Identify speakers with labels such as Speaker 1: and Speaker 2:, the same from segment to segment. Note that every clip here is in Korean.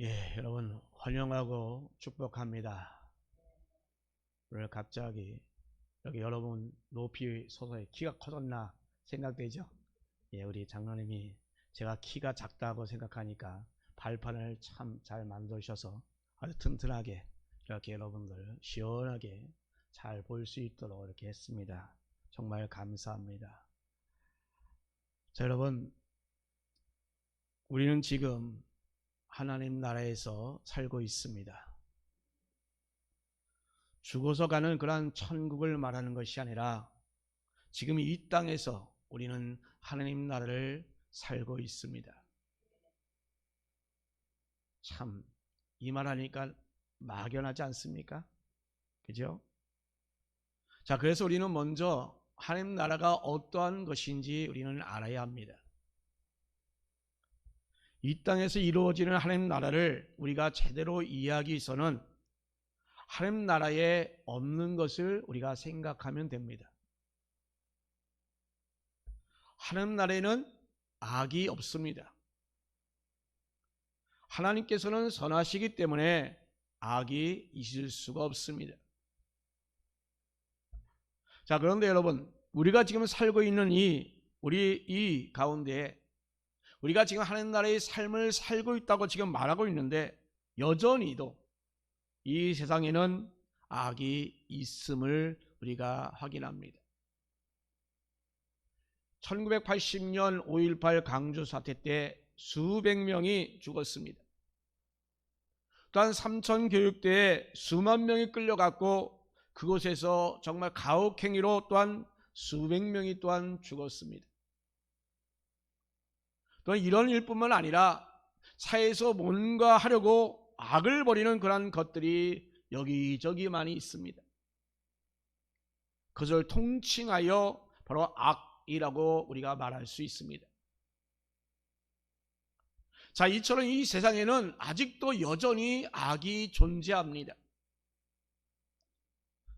Speaker 1: 예, 여러분 환영하고 축복합니다. 오늘 갑자기 여기 여러분 높이 서서히 키가 커졌나 생각되죠? 예, 우리 장로님이 제가 키가 작다고 생각하니까 발판을 참 잘 만드셔서 아주 튼튼하게 이렇게 여러분들 시원하게 잘 볼 수 있도록 이렇게 했습니다. 정말 감사합니다. 자, 여러분 우리는 지금 하나님 나라에서 살고 있습니다. 죽어서 가는 그러한 천국을 말하는 것이 아니라 지금 이 땅에서 우리는 하나님 나라를 살고 있습니다. 참 이 말하니까 막연하지 않습니까? 그죠? 자, 그래서 우리는 먼저 하나님 나라가 어떠한 것인지 우리는 알아야 합니다. 이 땅에서 이루어지는 하나님 나라를 우리가 제대로 이해하기 위해서는 하나님 나라에 없는 것을 우리가 생각하면 됩니다. 하나님 나라에는 악이 없습니다. 하나님께서는 선하시기 때문에 악이 있을 수가 없습니다. 자, 그런데 여러분, 우리가 지금 살고 있는 우리 이 가운데 우리가 지금 하나님 나라의 삶을 살고 있다고 지금 말하고 있는데 여전히도 이 세상에는 악이 있음을 우리가 확인합니다. 1980년 5.18 강주 사태 때 수백 명이 죽었습니다. 또한 삼천교육대에 수만 명이 끌려갔고 그곳에서 정말 가혹행위로 또한 수백 명이 또한 죽었습니다. 또한 이런 일뿐만 아니라 사회에서 뭔가 하려고 악을 벌이는 그런 것들이 여기저기 많이 있습니다. 그것을 통칭하여 바로 악이라고 우리가 말할 수 있습니다. 자, 이처럼 이 세상에는 아직도 여전히 악이 존재합니다.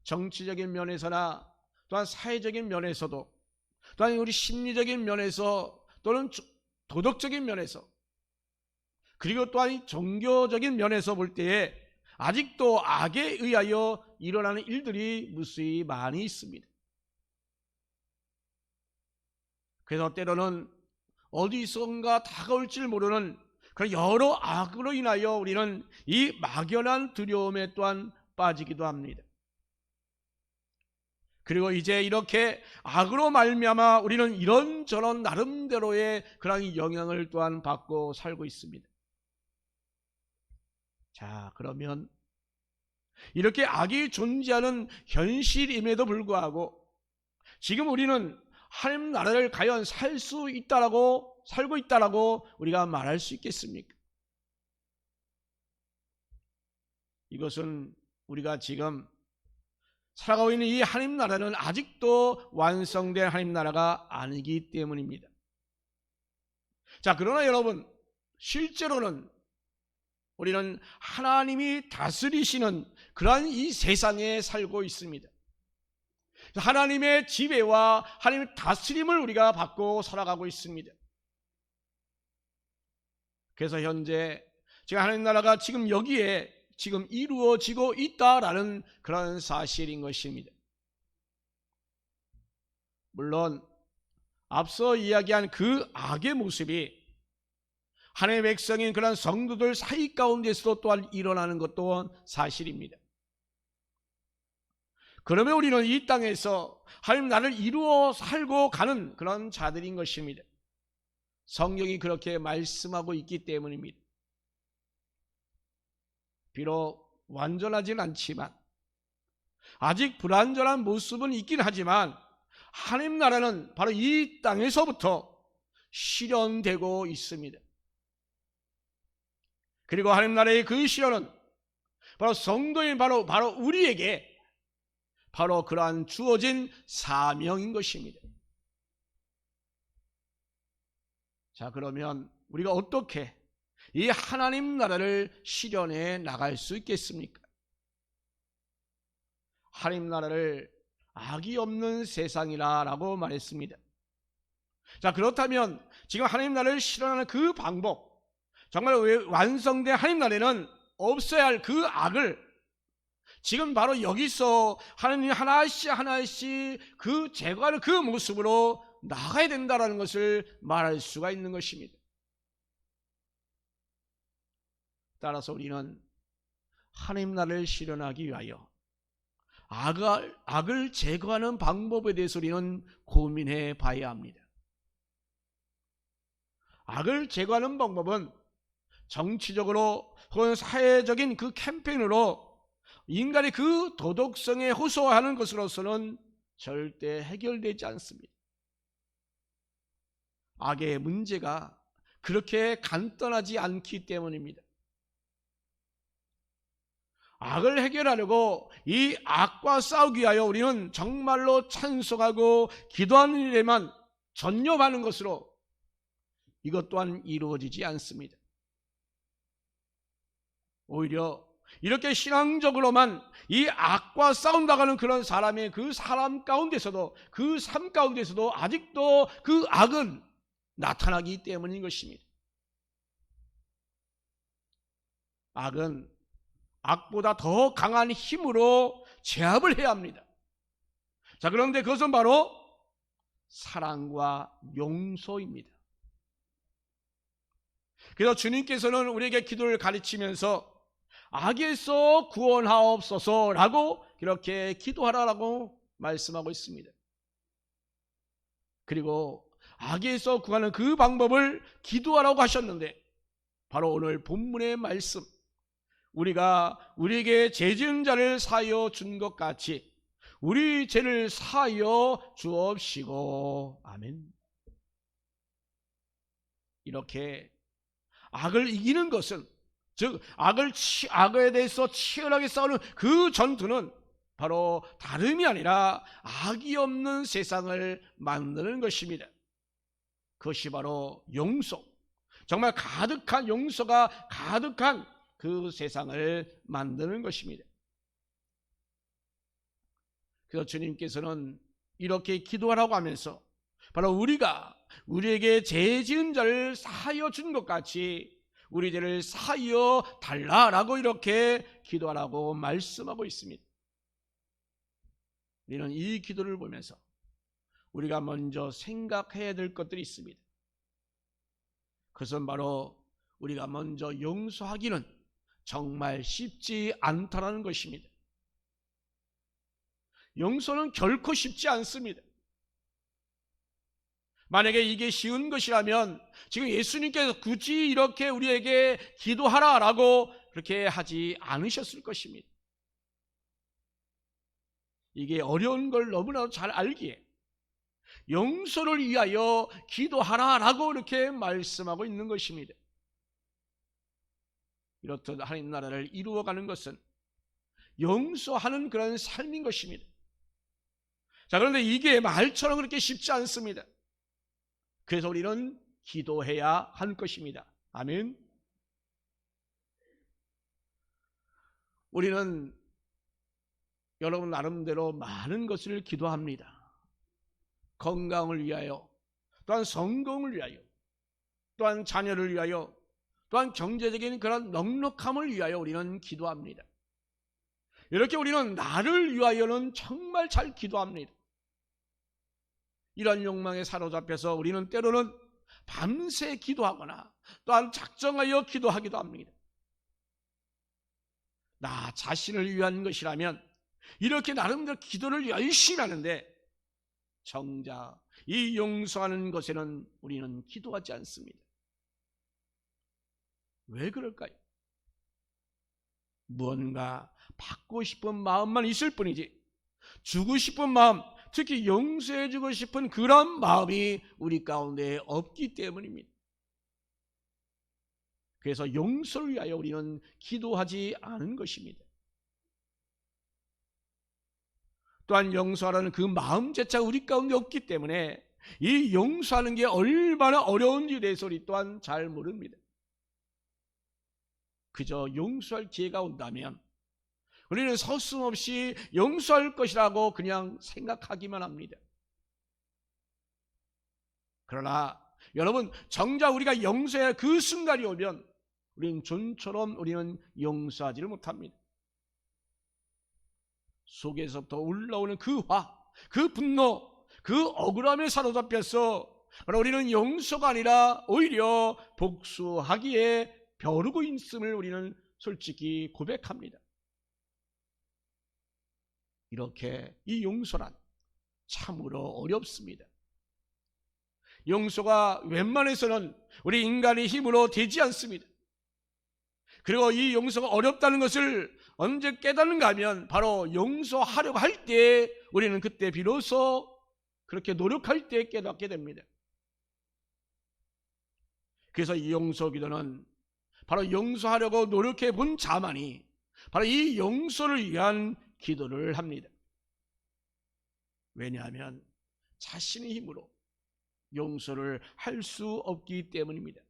Speaker 1: 정치적인 면에서나 또한 사회적인 면에서도 또한 우리 심리적인 면에서 또는 도덕적인 면에서 그리고 또한 종교적인 면에서 볼 때에 아직도 악에 의하여 일어나는 일들이 무수히 많이 있습니다. 그래서 때로는 어디선가 다가올 줄 모르는 그런 여러 악으로 인하여 우리는 이 막연한 두려움에 또한 빠지기도 합니다. 그리고 이제 이렇게 악으로 말미암아 우리는 이런저런 나름대로의 그런 영향을 또한 받고 살고 있습니다. 자, 그러면 이렇게 악이 존재하는 현실임에도 불구하고 지금 우리는 하나님 나라를 과연 살고 있다라고 우리가 말할 수 있겠습니까? 이것은 우리가 지금 살아가고 있는 이 하나님 나라는 아직도 완성된 하나님 나라가 아니기 때문입니다. 자, 그러나 여러분, 실제로는 우리는 하나님이 다스리시는 그러한 이 세상에 살고 있습니다. 하나님의 지배와 하나님의 다스림을 우리가 받고 살아가고 있습니다. 그래서 현재 지금 하나님 나라가 지금 여기에 지금 이루어지고 있다라는 그런 사실인 것입니다. 물론 앞서 이야기한 그 악의 모습이 하나님의 백성인 그런 성도들 사이 가운데서도 또한 일어나는 것 또한 사실입니다. 그러면 우리는 이 땅에서 하나님 나라를 이루어 살고 가는 그런 자들인 것입니다. 성경이 그렇게 말씀하고 있기 때문입니다. 비록 완전하진 않지만 아직 불완전한 모습은 있긴 하지만 하나님 나라는 바로 이 땅에서부터 실현되고 있습니다. 그리고 하나님 나라의 그 실현은 바로 성도인 바로 우리에게 바로 그러한 주어진 사명인 것입니다. 자, 그러면 우리가 어떻게 이 하나님 나라를 실현해 나갈 수 있겠습니까? 하나님 나라를 악이 없는 세상이라고 말했습니다. 자, 그렇다면 지금 하나님 나라를 실현하는 그 방법, 정말 완성된 하나님 나라에는 없어야 할 그 악을 지금 바로 여기서 하나님 하나씩 하나씩 그 제거하는 그 모습으로 나가야 된다는 것을 말할 수가 있는 것입니다. 따라서 우리는 하나님 나라를 실현하기 위하여 악을 제거하는 방법에 대해서 우리는 고민해 봐야 합니다. 악을 제거하는 방법은 정치적으로 혹은 사회적인 그 캠페인으로 인간의 그 도덕성에 호소하는 것으로서는 절대 해결되지 않습니다. 악의 문제가 그렇게 간단하지 않기 때문입니다. 악을 해결하려고 이 악과 싸우기 위하여 우리는 정말로 찬송하고 기도하는 일에만 전념하는 것으로 이것 또한 이루어지지 않습니다. 오히려 이렇게 신앙적으로만 이 악과 싸운다가는 그런 사람의 그 사람 가운데서도 그 삶 가운데서도 아직도 그 악은 나타나기 때문인 것입니다. 악은 악보다 더 강한 힘으로 제압을 해야 합니다. 자, 그런데 그것은 바로 사랑과 용서입니다. 그래서 주님께서는 우리에게 기도를 가르치면서 악에서 구원하옵소서라고 그렇게 기도하라고 말씀하고 있습니다. 그리고 악에서 구하는 그 방법을 기도하라고 하셨는데 바로 오늘 본문의 말씀, 우리가 우리에게 죄 지은 자를 사하여 준 것 같이 우리 죄를 사하여 주옵시고. 아멘. 이렇게 악을 이기는 것은, 즉 악에 대해서 치열하게 싸우는 그 전투는 바로 다름이 아니라 악이 없는 세상을 만드는 것입니다. 그것이 바로 용서, 정말 가득한 용서가 가득한 그 세상을 만드는 것입니다. 그래서 주님께서는 이렇게 기도하라고 하면서 바로 우리가 우리에게 죄 지은 자를 사하여 준 것 같이 우리 죄를 사하여 달라라고 이렇게 기도하라고 말씀하고 있습니다. 우리는 이 기도를 보면서 우리가 먼저 생각해야 될 것들이 있습니다. 그것은 바로 우리가 먼저 용서하기는 정말 쉽지 않다라는 것입니다. 용서는 결코 쉽지 않습니다. 만약에 이게 쉬운 것이라면 지금 예수님께서 굳이 이렇게 우리에게 기도하라라고 그렇게 하지 않으셨을 것입니다. 이게 어려운 걸 너무나도 잘 알기에 용서를 위하여 기도하라라고 이렇게 말씀하고 있는 것입니다. 이렇듯 하나님 나라를 이루어가는 것은 용서하는 그런 삶인 것입니다. 자, 그런데 이게 말처럼 그렇게 쉽지 않습니다. 그래서 우리는 기도해야 할 것입니다. 아멘. 우리는 여러분 나름대로 많은 것을 기도합니다. 건강을 위하여, 또한 성공을 위하여, 또한 자녀를 위하여, 또한 경제적인 그런 넉넉함을 위하여 우리는 기도합니다. 이렇게 우리는 나를 위하여는 정말 잘 기도합니다. 이런 욕망에 사로잡혀서 우리는 때로는 밤새 기도하거나 또한 작정하여 기도하기도 합니다. 나 자신을 위한 것이라면 이렇게 나름대로 기도를 열심히 하는데 정작 이 용서하는 것에는 우리는 기도하지 않습니다. 왜 그럴까요? 무언가 받고 싶은 마음만 있을 뿐이지 주고 싶은 마음, 특히 용서해주고 싶은 그런 마음이 우리 가운데 없기 때문입니다. 그래서 용서를 위하여 우리는 기도하지 않은 것입니다. 또한 용서하라는 그 마음 자체가 우리 가운데 없기 때문에 이 용서하는 게 얼마나 어려운지에 대해서 우리 또한 잘 모릅니다. 그저 용서할 기회가 온다면 우리는 서슴없이 용서할 것이라고 그냥 생각하기만 합니다. 그러나 여러분, 정작 우리가 용서해야 할 그 순간이 오면 우리는 존처럼 우리는 용서하지를 못합니다. 속에서부터 올라오는 그 화, 그 분노, 그 억울함에 사로잡혀서 우리는 용서가 아니라 오히려 복수하기에 벼르고 있음을 우리는 솔직히 고백합니다. 이렇게 이 용서란 참으로 어렵습니다. 용서가 웬만해서는 우리 인간의 힘으로 되지 않습니다. 그리고 이 용서가 어렵다는 것을 언제 깨닫는가 하면 바로 용서하려고 할 때 우리는 그때 비로소 그렇게 노력할 때 깨닫게 됩니다. 그래서 이 용서기도는 바로 용서하려고 노력해 본 자만이 바로 이 용서를 위한 기도를 합니다. 왜냐하면 자신의 힘으로 용서를 할 수 없기 때문입니다.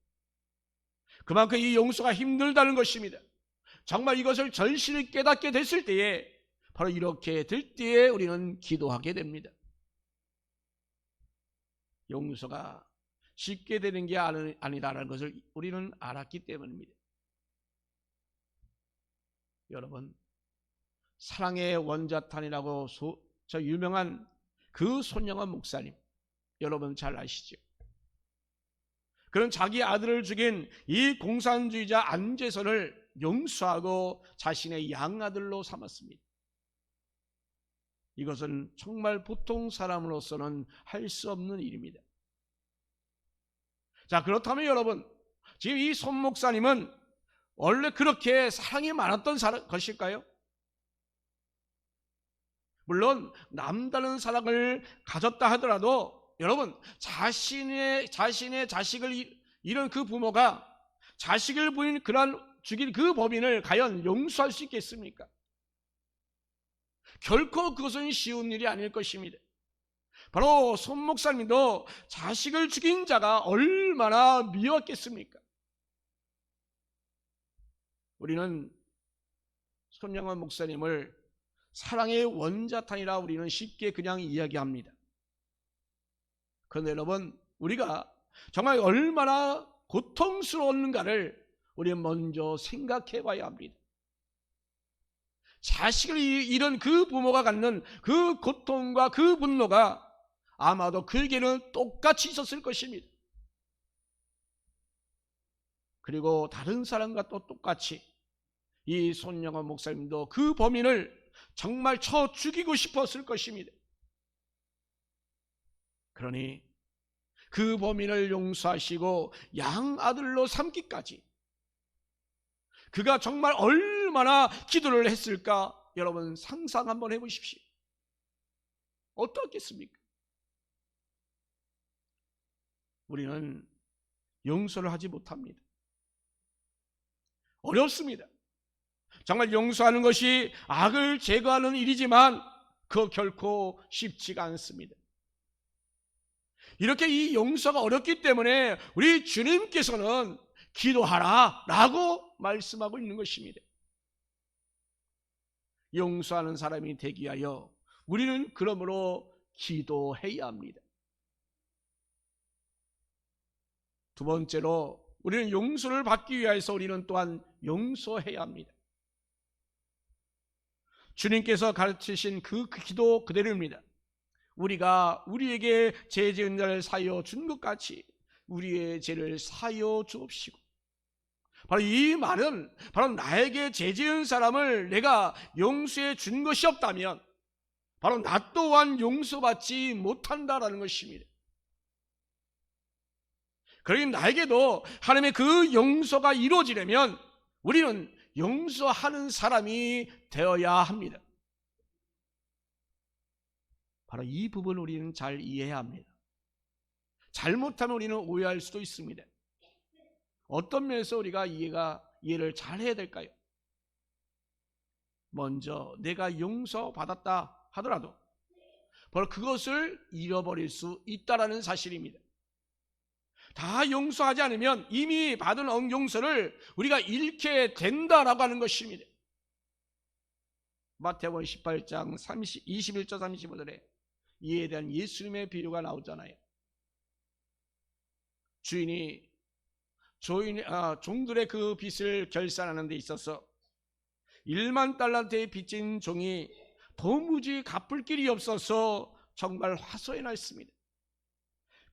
Speaker 1: 그만큼 이 용서가 힘들다는 것입니다. 정말 이것을 절실히 깨닫게 됐을 때에 바로 이렇게 될 때에 우리는 기도하게 됩니다. 용서가 쉽게 되는 게 아니다라는 것을 우리는 알았기 때문입니다. 여러분, 사랑의 원자탄이라고 저 유명한 그 손영원 목사님, 여러분 잘 아시죠? 그런 자기 아들을 죽인 이 공산주의자 안재선을 용서하고 자신의 양아들로 삼았습니다. 이것은 정말 보통 사람으로서는 할 수 없는 일입니다. 자, 그렇다면 여러분, 지금 이 손 목사님은 원래 그렇게 사랑이 많았던 것일까요? 물론 남다른 사랑을 가졌다 하더라도 여러분, 자신의 자식을 잃은 그 부모가 자식을 죽인 그 범인을 과연 용서할 수 있겠습니까? 결코 그것은 쉬운 일이 아닐 것입니다. 바로 손 목사님도 자식을 죽인 자가 얼마나 미웠겠습니까? 우리는 손영원 목사님을 사랑의 원자탄이라 우리는 쉽게 그냥 이야기합니다. 그런데 여러분, 우리가 정말 얼마나 고통스러웠는가를 우리는 먼저 생각해 봐야 합니다. 자식을 잃은 그 부모가 갖는 그 고통과 그 분노가 아마도 그에게는 똑같이 있었을 것입니다. 그리고 다른 사람과 또 똑같이 이 손영원 목사님도 그 범인을 정말 쳐 죽이고 싶었을 것입니다. 그러니 그 범인을 용서하시고 양아들로 삼기까지 그가 정말 얼마나 기도를 했을까 여러분 상상 한번 해보십시오. 어떻겠습니까? 우리는 용서를 하지 못합니다. 어렵습니다. 정말 용서하는 것이 악을 제거하는 일이지만 그거 결코 쉽지가 않습니다. 이렇게 이 용서가 어렵기 때문에 우리 주님께서는 기도하라 라고 말씀하고 있는 것입니다. 용서하는 사람이 되기 위하여 우리는 그러므로 기도해야 합니다. 두 번째로 우리는 용서를 받기 위해서 우리는 또한 용서해야 합니다. 주님께서 가르치신 그 기도 그대로입니다. 우리가 우리에게 죄 지은 자를 사하여 준 것 같이 우리의 죄를 사하여 주옵시고. 바로 이 말은 바로 나에게 죄 지은 사람을 내가 용서해 준 것이 없다면 바로 나 또한 용서받지 못한다라는 것입니다. 그러니 나에게도 하나님의 그 용서가 이루어지려면 우리는 용서하는 사람이 되어야 합니다. 바로 이 부분을 우리는 잘 이해해야 합니다. 잘못하면 우리는 오해할 수도 있습니다. 어떤 면에서 우리가 이해를 잘 해야 될까요? 먼저 내가 용서받았다 하더라도 바로 그것을 잃어버릴 수 있다는 사실입니다. 다 용서하지 않으면 이미 받은 용서를 우리가 잃게 된다라고 하는 것입니다. 마태복음 18장 21절 35절에 이에 대한 예수님의 비유가 나오잖아요. 주인이 종들의 그 빚을 결산하는 데 있어서 1만 달란트의 빚진 종이 도무지 갚을 길이 없어서 정말 화소해 났습니다.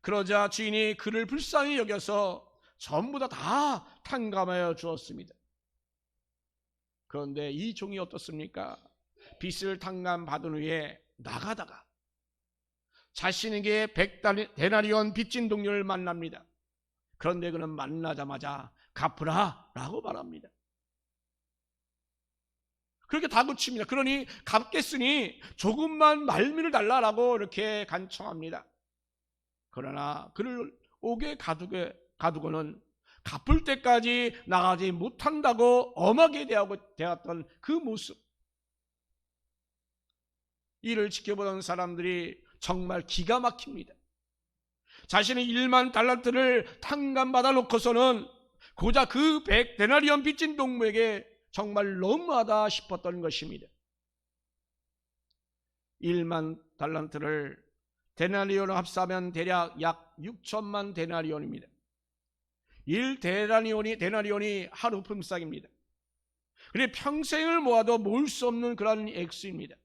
Speaker 1: 그러자 주인이 그를 불쌍히 여겨서 전부 다 탕감하여 주었습니다. 그런데 이 종이 어떻습니까? 빚을 탕감받은 후에 나가다가 자신에게 100데나리온 빚진 동료를 만납니다. 그런데 그는 만나자마자 갚으라 라고 말합니다. 그렇게 다그칩니다. 그러니 갚겠으니 조금만 말미를 달라라고 이렇게 간청합니다. 그러나 그를 옥에 가두고는 갚을 때까지 나가지 못한다고 엄하게 대했던 그 모습, 이를 지켜보던 사람들이 정말 기가 막힙니다. 자신의 1만 달란트를 탕감받아 놓고서는 고작 그 100데나리온 빚진 동무에게 정말 너무하다 싶었던 것입니다. 1만 달란트를 데나리온으로 합사하면 대략 약 6천만 데나리온입니다. 1데나리온이 하루 품삯입니다. 그래 평생을 모아도 모을 수 없는 그런 액수입니다.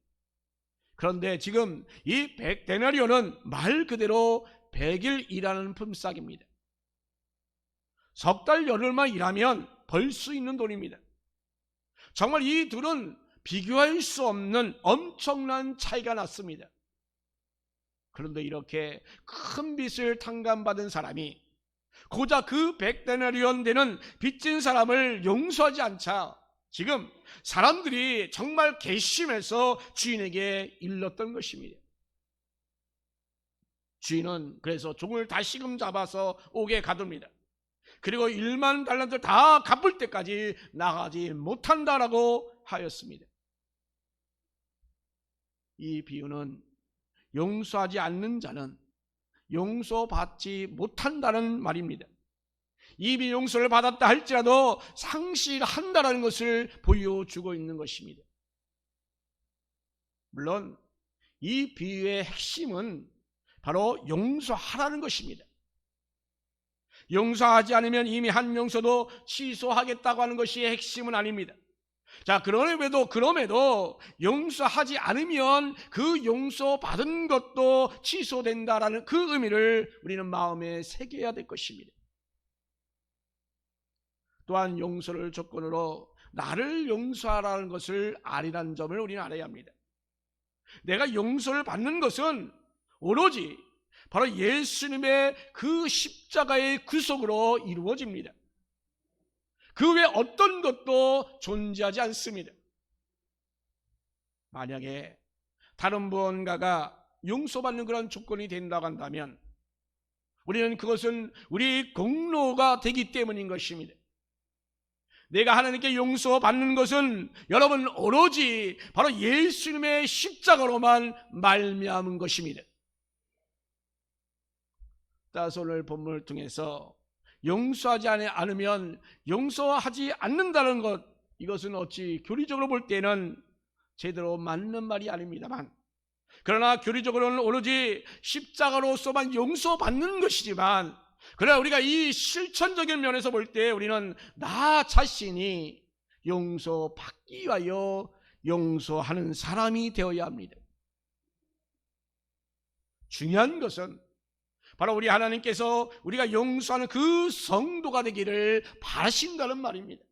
Speaker 1: 그런데 지금 이 100데나리온은 말 그대로 100일 일하는 품삯입니다. 석 달 열흘만 일하면 벌 수 있는 돈입니다. 정말 이 둘은 비교할 수 없는 엄청난 차이가 났습니다. 그런데 이렇게 큰 빚을 탕감받은 사람이 고작 그 100데나리온 되는 빚진 사람을 용서하지 않자 지금 사람들이 정말 괘씸해서 주인에게 일렀던 것입니다. 주인은 그래서 종을 다시금 잡아서 옥에 가둡니다. 그리고 1만 달란트 다 갚을 때까지 나가지 못한다라고 하였습니다. 이 비유는 용서하지 않는 자는 용서받지 못한다는 말입니다. 이미 용서를 받았다 할지라도 상실한다는 것을 보여주고 있는 것입니다. 물론 이 비유의 핵심은 바로 용서하라는 것입니다. 용서하지 않으면 이미 한 용서도 취소하겠다고 하는 것이 핵심은 아닙니다. 자, 그럼에도 용서하지 않으면 그 용서받은 것도 취소된다라는 그 의미를 우리는 마음에 새겨야 될 것입니다. 또한 용서를 조건으로 나를 용서하라는 것을 아니라는 점을 우리는 알아야 합니다. 내가 용서를 받는 것은 오로지 바로 예수님의 그 십자가의 구속으로 이루어집니다. 그 외에 어떤 것도 존재하지 않습니다. 만약에 다른 무언가가 용서받는 그런 조건이 된다고 한다면 우리는 그것은 우리 공로가 되기 때문인 것입니다. 내가 하나님께 용서받는 것은 여러분 오로지 바로 예수님의 십자가로만 말미암은 것입니다. 따라서 오늘 본문을 통해서 용서하지 않으면 용서하지 않는다는 것, 이것은 어찌 교리적으로 볼 때는 제대로 맞는 말이 아닙니다만, 그러나 교리적으로는 오로지 십자가로서만 용서받는 것이지만, 그러나 우리가 이 실천적인 면에서 볼 때 우리는 나 자신이 용서받기 위하여 용서하는 사람이 되어야 합니다. 중요한 것은 바로 우리 하나님께서 우리가 용서하는 그 성도가 되기를 바라신다는 말입니다.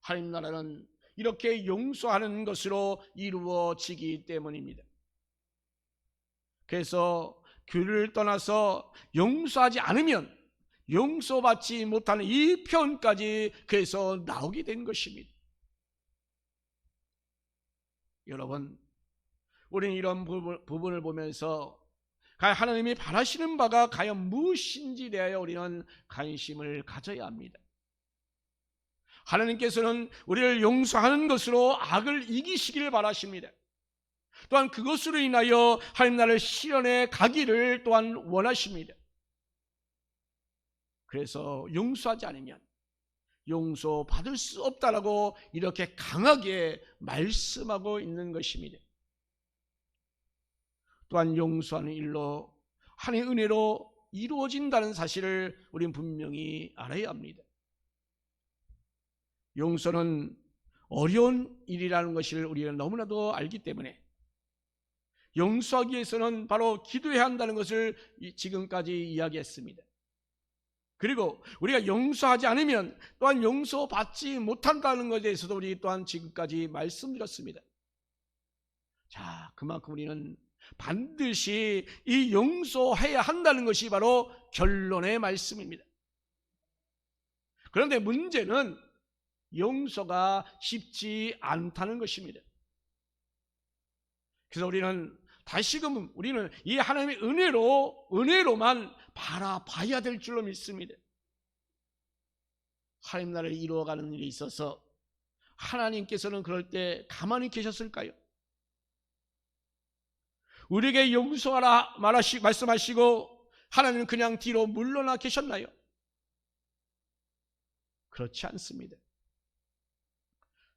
Speaker 1: 하나님 나라는 이렇게 용서하는 것으로 이루어지기 때문입니다. 그래서 교리를 떠나서 용서하지 않으면 용서받지 못하는 이 표현까지 그래서 나오게 된 것입니다. 여러분, 우리는 이런 부분을 보면서 하나님이 바라시는 바가 과연 무엇인지 대하여 우리는 관심을 가져야 합니다. 하나님께서는 우리를 용서하는 것으로 악을 이기시기를 바라십니다. 또한 그것으로 인하여 하나님 나라를 실현해 가기를 또한 원하십니다. 그래서 용서하지 않으면 용서받을 수 없다라고 이렇게 강하게 말씀하고 있는 것입니다. 또한 용서하는 일로 하나님의 은혜로 이루어진다는 사실을 우리는 분명히 알아야 합니다. 용서는 어려운 일이라는 것을 우리는 너무나도 알기 때문에 용서하기 위해서는 바로 기도해야 한다는 것을 지금까지 이야기했습니다. 그리고 우리가 용서하지 않으면 또한 용서받지 못한다는 것에 대해서도 우리 또한 지금까지 말씀드렸습니다. 자, 그만큼 우리는 반드시 이 용서해야 한다는 것이 바로 결론의 말씀입니다. 그런데 문제는 용서가 쉽지 않다는 것입니다. 그래서 우리는 다시금 우리는 이 하나님의 은혜로만 바라봐야 될 줄로 믿습니다. 하나님 나라를 이루어가는 일에 있어서 하나님께서는 그럴 때 가만히 계셨을까요? 우리에게 용서하라 말씀하시고 하나님은 그냥 뒤로 물러나 계셨나요? 그렇지 않습니다.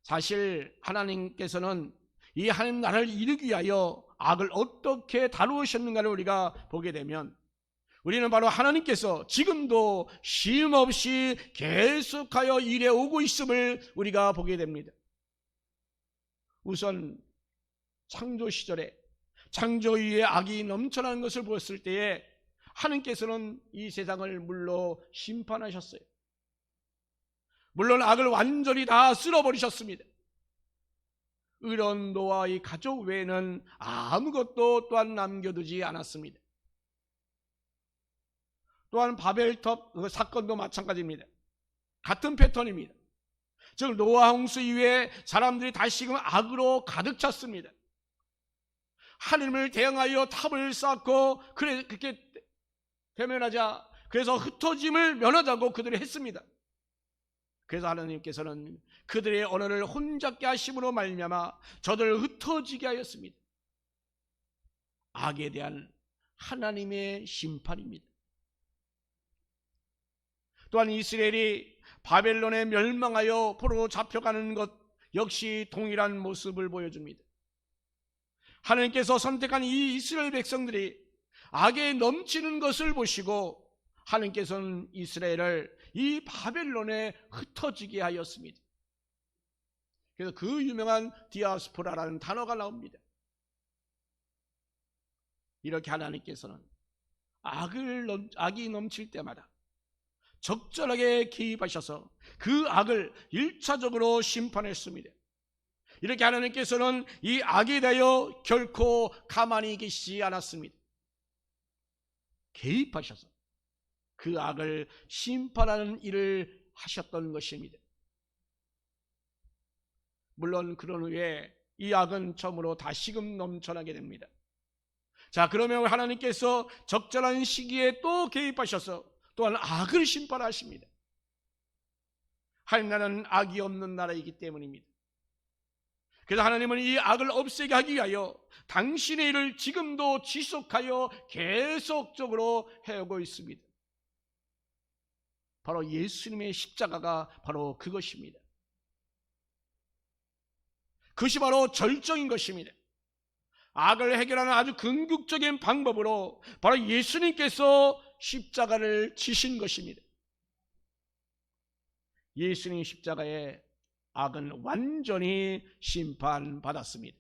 Speaker 1: 사실 하나님께서는 이 하나님 나라를 이루기 위하여 악을 어떻게 다루셨는가를 우리가 보게 되면 우리는 바로 하나님께서 지금도 쉼없이 계속하여 일해 오고 있음을 우리가 보게 됩니다. 우선 창조 시절에 창조 위에 악이 넘쳐나는 것을 보았을 때에 하나님께서는 이 세상을 물로 심판하셨어요. 물론 악을 완전히 다 쓸어버리셨습니다. 의로운 노아의 가족 외에는 아무것도 또한 남겨두지 않았습니다. 또한 바벨탑 사건도 마찬가지입니다. 같은 패턴입니다. 즉 노아 홍수 이후에 사람들이 다시금 악으로 가득 찼습니다. 하나님을 대항하여 탑을 쌓고 그렇게 대면하자, 그래서 흩어짐을 면하자고 그들이 했습니다. 그래서 하나님께서는 그들의 언어를 혼잡게 하심으로 말미암아 저들을 흩어지게 하였습니다. 악에 대한 하나님의 심판입니다. 또한 이스라엘이 바벨론에 멸망하여 포로로 잡혀가는 것 역시 동일한 모습을 보여줍니다. 하나님께서 선택한 이 이스라엘 백성들이 악에 넘치는 것을 보시고 하나님께서는 이스라엘을 이 바벨론에 흩어지게 하였습니다. 그래서 그 유명한 디아스포라라는 단어가 나옵니다. 이렇게 하나님께서는 악이 넘칠 때마다 적절하게 개입하셔서 그 악을 1차적으로 심판했습니다. 이렇게 하나님께서는 이 악에 대하여 결코 가만히 계시지 않았습니다. 개입하셔서 그 악을 심판하는 일을 하셨던 것입니다. 물론 그런 후에 이 악은 처음으로 다시금 넘쳐나게 됩니다. 자, 그러면 하나님께서 적절한 시기에 또 개입하셔서 또한 악을 심판하십니다. 하나님 나라는 악이 없는 나라이기 때문입니다. 그래서 하나님은 이 악을 없애게 하기 위하여 당신의 일을 지금도 지속하여 계속적으로 해오고 있습니다. 바로 예수님의 십자가가 바로 그것입니다. 그것이 바로 절정인 것입니다. 악을 해결하는 아주 궁극적인 방법으로 바로 예수님께서 십자가를 지신 것입니다. 예수님 십자가에 악은 완전히 심판받았습니다.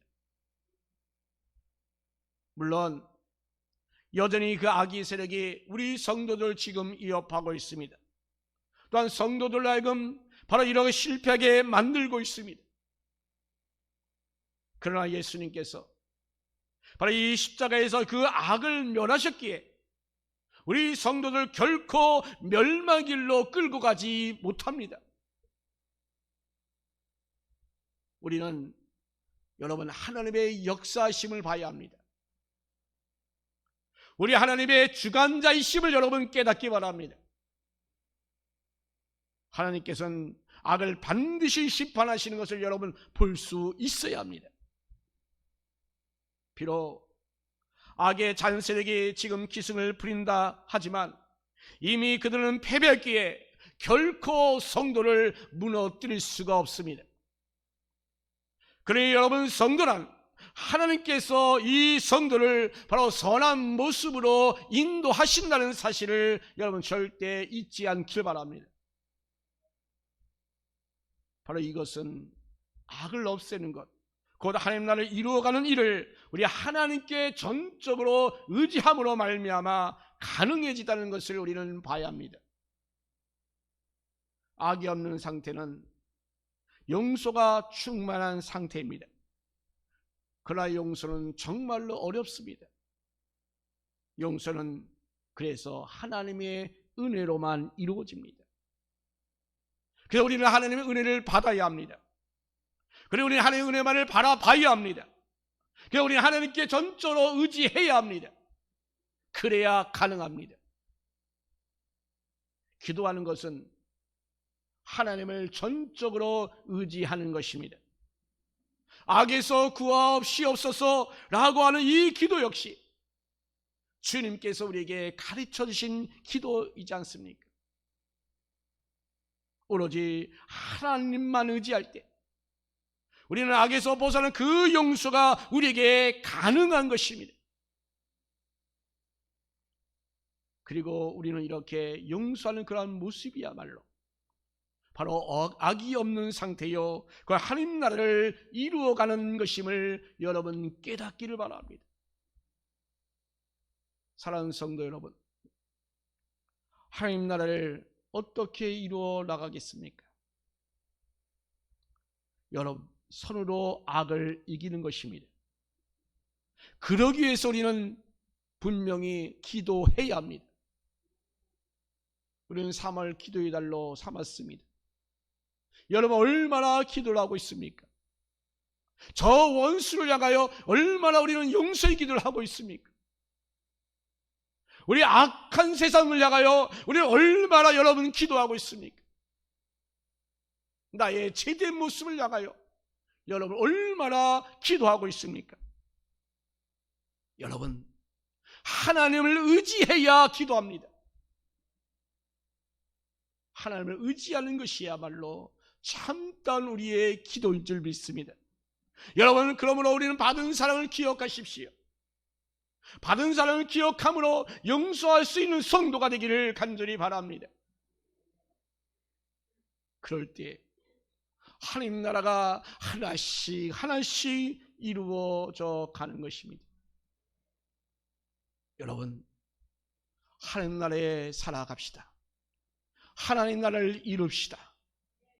Speaker 1: 물론 여전히 그 악의 세력이 우리 성도들 지금 위협하고 있습니다. 또한 성도들로 하여금 바로 이렇게 실패하게 만들고 있습니다. 그러나 예수님께서 바로 이 십자가에서 그 악을 멸하셨기에 우리 성도들 결코 멸망길로 끌고 가지 못합니다. 우리는 여러분 하나님의 역사심을 봐야 합니다. 우리 하나님의 주관자이심을 여러분 깨닫기 바랍니다. 하나님께서는 악을 반드시 심판하시는 것을 여러분 볼 수 있어야 합니다. 비록 악의 잔세력이 지금 기승을 부린다 하지만 이미 그들은 패배했기에 결코 성도를 무너뜨릴 수가 없습니다. 그러니 여러분 성도란 하나님께서 이 성도를 바로 선한 모습으로 인도하신다는 사실을 여러분 절대 잊지 않길 바랍니다. 바로 이것은 악을 없애는 것, 곧 하나님 나라를 이루어가는 일을 우리 하나님께 전적으로 의지함으로 말미암아 가능해지다는 것을 우리는 봐야 합니다. 악이 없는 상태는 용서가 충만한 상태입니다. 그러나 용서는 정말로 어렵습니다. 용서는 그래서 하나님의 은혜로만 이루어집니다. 그래서 우리는 하나님의 은혜를 받아야 합니다. 그리고 우리는 하나님의 은혜만을 바라봐야 합니다. 그래서 우리는 하나님께 전적으로 의지해야 합니다. 그래야 가능합니다. 기도하는 것은 하나님을 전적으로 의지하는 것입니다. 악에서 구하옵시옵소서라고 하는 이 기도 역시 주님께서 우리에게 가르쳐 주신 기도이지 않습니까? 오로지 하나님만 의지할 때 우리는 악에서 벗어나는 그 용서가 우리에게 가능한 것입니다. 그리고 우리는 이렇게 용서하는 그러한 모습이야말로 바로 악이 없는 상태요, 그 하나님 나라를 이루어가는 것임을 여러분 깨닫기를 바랍니다. 사랑하는 성도 여러분, 하나님 나라를 어떻게 이루어 나가겠습니까? 여러분, 선으로 악을 이기는 것입니다. 그러기 위해서 우리는 분명히 기도해야 합니다. 우리는 3월 기도의 달로 삼았습니다. 여러분 얼마나 기도를 하고 있습니까? 저 원수를 향하여 얼마나 우리는 용서의 기도를 하고 있습니까? 우리 악한 세상을 향하여 우리는 얼마나 여러분 기도하고 있습니까? 나의 제된 모습을 향하여 여러분 얼마나 기도하고 있습니까? 여러분 하나님을 의지해야 기도합니다. 하나님을 의지하는 것이야말로 참다운 우리의 기도인 줄 믿습니다. 여러분, 그러므로 우리는 받은 사랑을 기억하십시오. 받은 사랑을 기억함으로 용서할 수 있는 성도가 되기를 간절히 바랍니다. 그럴 때 하나님 나라가 하나씩 하나씩 이루어져 가는 것입니다. 여러분, 하나님 나라에 살아갑시다. 하나님 나라를 이룹시다.